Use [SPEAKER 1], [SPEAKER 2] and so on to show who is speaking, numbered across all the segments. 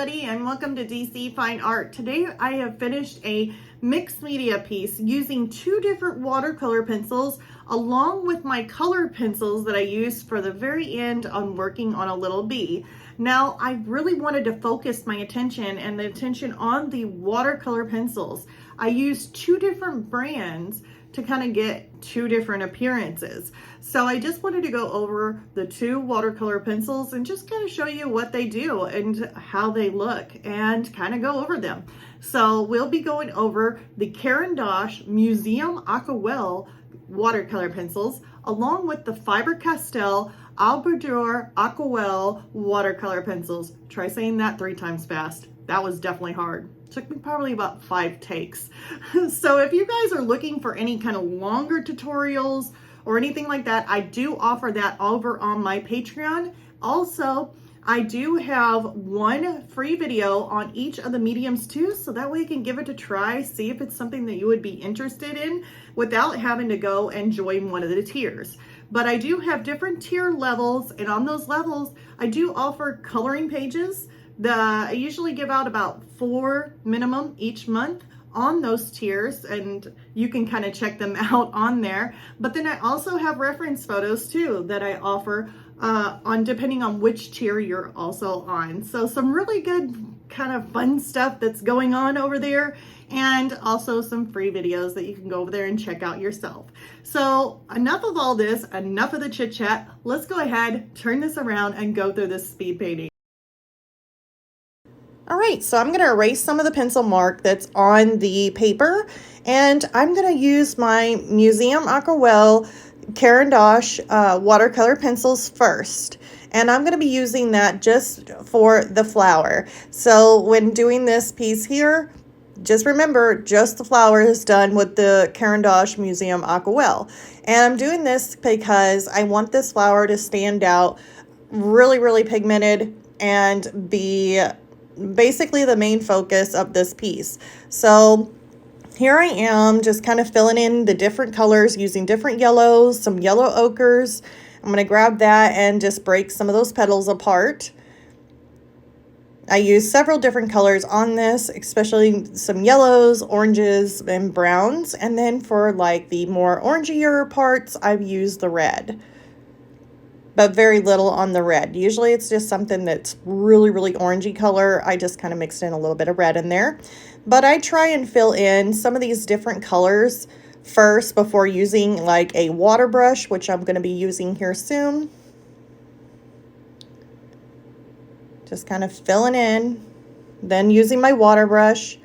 [SPEAKER 1] everybody, and welcome to DC Fine Art. Today I have finished a mixed media piece using two different watercolor pencils along with my color pencils that I used for the very end on working on a little bee. Now I really wanted to focus my attention and the attention on the watercolor pencils. I used two different brands to kind of get two different appearances. So I just wanted to go over the two watercolor pencils and just kind of show you what they do and how they look and kind of go over them. So we'll be going over the Caran Museum Aquarelle watercolor pencils along with the Faber Castell Albert Durer Aquarelle watercolor pencils. Try saying that 3 times fast. That was definitely hard. Took me probably about 5 takes. So if you guys are looking for any kind of longer tutorials or anything like that, I do offer that over on my Patreon. Also, I do have one free video on each of the mediums too, so that way you can give it a try, see if it's something that you would be interested in without having to go and join one of the tiers. But I do have different tier levels, and on those levels, I do offer coloring pages. I usually give out about 4 minimum each month on those tiers, and you can kind of check them out on there. But then I also have reference photos too that I offer on depending on which tier you're also on. So some really good kind of fun stuff that's going on over there, and also some free videos that you can go over there and check out yourself. So enough of all this, enough of the chit chat. Let's go ahead, turn this around and go through this speed painting. All right, so I'm going to erase some of the pencil mark that's on the paper, and I'm going to use my Museum Aquarelle Caran watercolor pencils first. And I'm going to be using that just for the flower. So when doing this piece here, just remember, just the flower is done with the Caran Museum Aquarelle. And I'm doing this because I want this flower to stand out really, really pigmented and be basically the main focus of this piece. So here I am just kind of filling in the different colors using different yellows, some yellow ochres. I'm going to grab that and just break some of those petals apart. I use several different colors on this, especially some yellows, oranges, and browns. And then for like the more orangier parts, I've used the red, but very little on the red. Usually it's just something that's really, really orangey color. I just kind of mixed in a little bit of red in there. But I try and fill in some of these different colors first before using like a water brush, which I'm going to be using here soon. Just kind of filling in, then using my water brush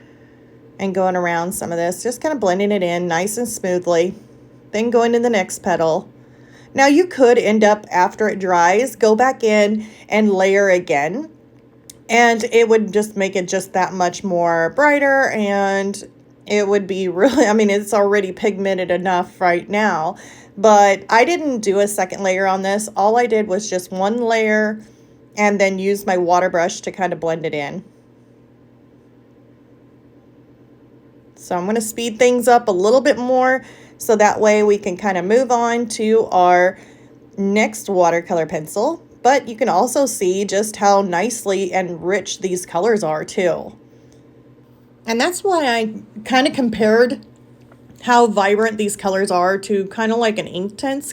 [SPEAKER 1] and going around some of this, just kind of blending it in nice and smoothly, then going to the next petal. Now you could end up, after it dries, go back in and layer again, and it would just make it just that much more brighter, and it would be really, I mean, it's already pigmented enough right now, but I didn't do a second layer on this. All I did was just one layer and then use my water brush to kind of blend it in. So I'm going to speed things up a little bit more, so that way we can kind of move on to our next watercolor pencil. But you can also see just how nicely and rich these colors are too. And that's why I kind of compared how vibrant these colors are to kind of like an Inktense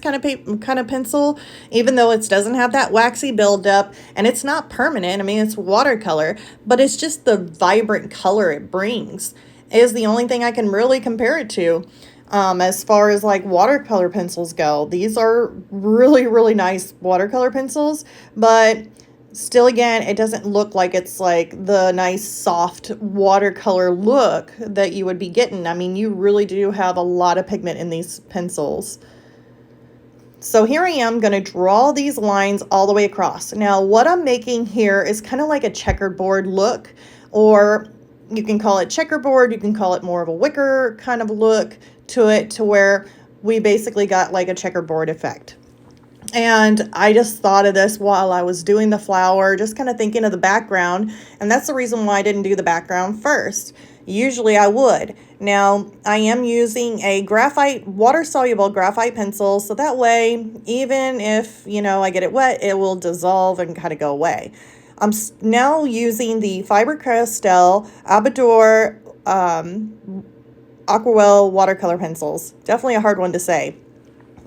[SPEAKER 1] kind of pencil, even though it doesn't have that waxy buildup and it's not permanent. I mean, it's watercolor, but it's just the vibrant color it brings is the only thing I can really compare it to. As far as like watercolor pencils go, these are really, really nice watercolor pencils, but still, again, it doesn't look like it's like the nice soft watercolor look that you would be getting. I mean, you really do have a lot of pigment in these pencils. So here I am going to draw these lines all the way across. Now, what I'm making here is kind of like a checkerboard look, or you can call it checkerboard, you can call it more of a wicker kind of look to it, to where we basically got like a checkerboard effect. And I just thought of this while I was doing the flower, just kind of thinking of the background. And that's the reason why I didn't do the background first. Usually I would. Now I am using a graphite, water-soluble graphite pencil. So that way, even if, you know, I get it wet, it will dissolve and kind of go away. I'm now using the Faber Castell Albert Durer Aquarelle watercolor pencils. Definitely a hard one to say.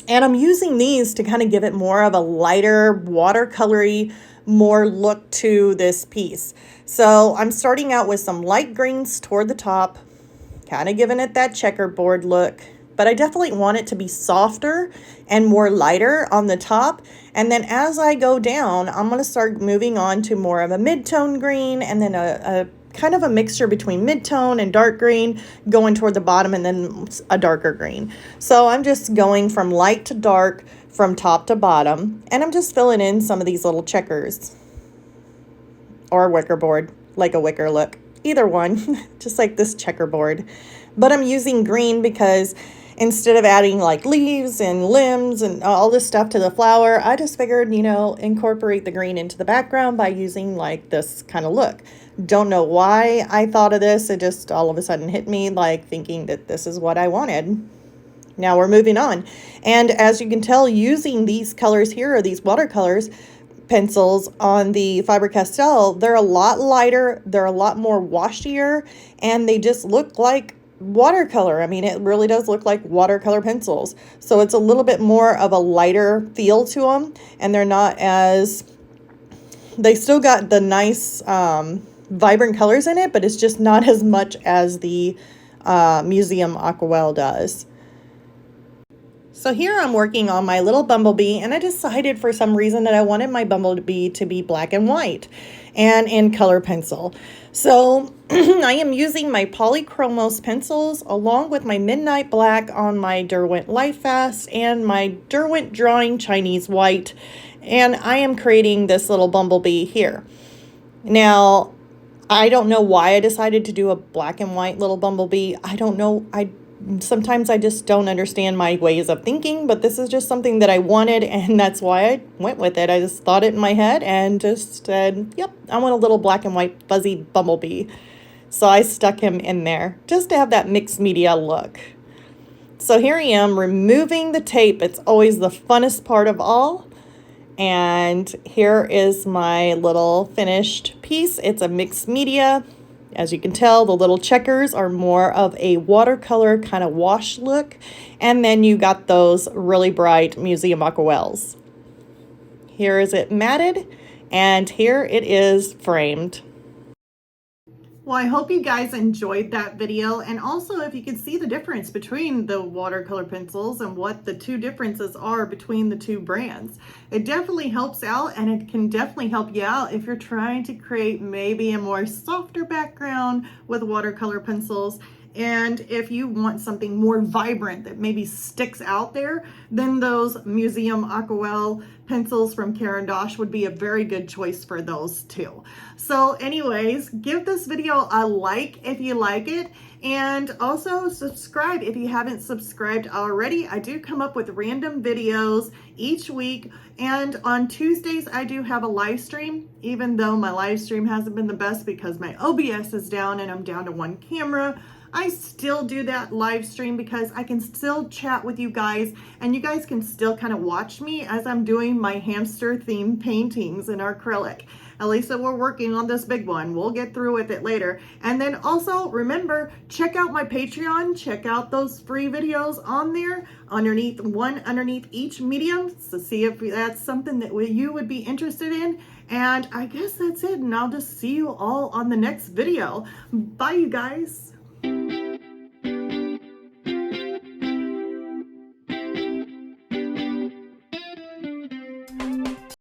[SPEAKER 1] And I'm using these to kind of give it more of a lighter, watercolory, more look to this piece. So I'm starting out with some light greens toward the top, kind of giving it that checkerboard look. But I definitely want it to be softer and more lighter on the top. And then as I go down, I'm going to start moving on to more of a mid-tone green, and then a kind of a mixture between mid-tone and dark green going toward the bottom, and then a darker green. So I'm just going from light to dark from top to bottom, and I'm just filling in some of these little checkers or a wicker board, like a wicker look, either one, just like this checkerboard. But I'm using green because instead of adding like leaves and limbs and all this stuff to the flower, I just figured, you know, incorporate the green into the background by using like this kind of look. Don't know why I thought of this. It just all of a sudden hit me, like thinking that this is what I wanted. Now we're moving on. And as you can tell, using these colors here, or these watercolors pencils on the Faber Castell, they're a lot lighter, they're a lot more washier, and they just look like watercolor. I mean, it really does look like watercolor pencils. So it's a little bit more of a lighter feel to them, and they're not as, they still got the nice vibrant colors in it, but it's just not as much as the Museum Aquarelle does. So here I'm working on my little bumblebee, and I decided for some reason that I wanted my bumblebee to be black and white and in color pencil. So I am using my Poloychromos pencils along with my Midnight Black on my Derwent Lightfast and my Derwent Drawing Chinese White, and I am creating this little bumblebee here. Now, I don't know why I decided to do a black and white little bumblebee. I don't know. Sometimes I just don't understand my ways of thinking, but this is just something that I wanted, and that's why I went with it. I just thought it in my head and just said, yep, I want a little black and white fuzzy bumblebee. So I stuck him in there just to have that mixed media look. So here I am removing the tape. It's always the funnest part of all. And here is my little finished piece. It's a mixed media. As you can tell, the little checkers are more of a watercolor kind of wash look. And then you got those really bright Museum Aquarelles. Here is it matted, and here it is framed. Well, I hope you guys enjoyed that video, and also if you can see the difference between the watercolor pencils and what the two differences are between the two brands. It definitely helps out, and it can definitely help you out if you're trying to create maybe a more softer background with watercolor pencils. And if you want something more vibrant that maybe sticks out there, then those Museum Aquarelle pencils from Caran would be a very good choice for those too. So anyways, give this video a like if you like it, and also subscribe if you haven't subscribed already. I do come up with random videos each week, and on Tuesdays I do have a live stream, even though my live stream hasn't been the best because my OBS is down and I'm down to one camera. I still do that live stream because I can still chat with you guys, and you guys can still kind of watch me as I'm doing my hamster themed paintings in acrylic. At least that we're working on this big one. We'll get through with it later. And then also remember, check out my Patreon, check out those free videos on there underneath each medium to see if that's something that you would be interested in. And I guess that's it, and I'll just see you all on the next video. Bye, you guys.